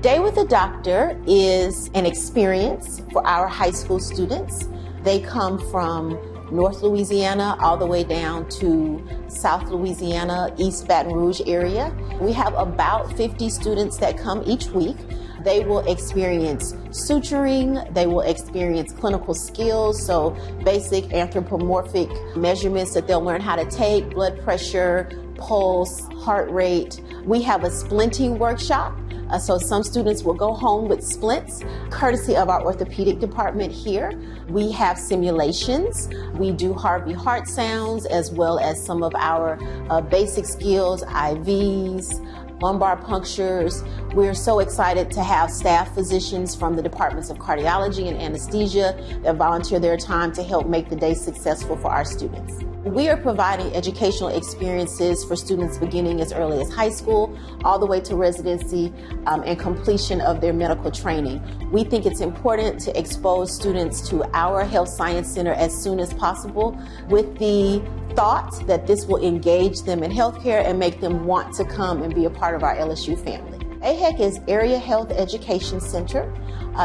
Day with a Doctor is an experience for our high school students. They come from North Louisiana all the way down to South Louisiana, East Baton Rouge area. We have about 50 students that come each week. They will experience suturing, they will experience clinical skills, so basic anthropomorphic measurements that they'll learn how to take, blood pressure, pulse, heart rate. We have a splinting workshop. So some students will go home with splints, courtesy of our orthopedic department here. We have simulations. We do Harvey heart sounds, as well as some of our basic skills, IVs, lumbar punctures. We're so excited to have staff physicians from the departments of cardiology and anesthesia that volunteer their time to help make the day successful for our students. We are providing educational experiences for students beginning as early as high school, all the way to residency and completion of their medical training. We think it's important to expose students to our health science center as soon as possible, with the thought that this will engage them in healthcare and make them want to come and be a part of our LSU family. AHEC is Area Health Education Center.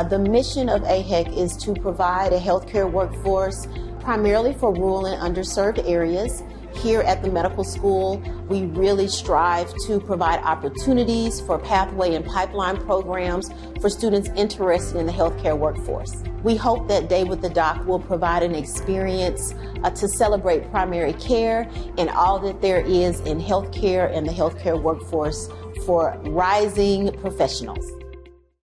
The mission of AHEC is to provide a healthcare workforce primarily for rural and underserved areas. Here at the medical school, we really strive to provide opportunities for pathway and pipeline programs for students interested in the healthcare workforce. We hope that Day with the Doc will provide an experience to celebrate primary care and all that there is in healthcare and the healthcare workforce for rising professionals.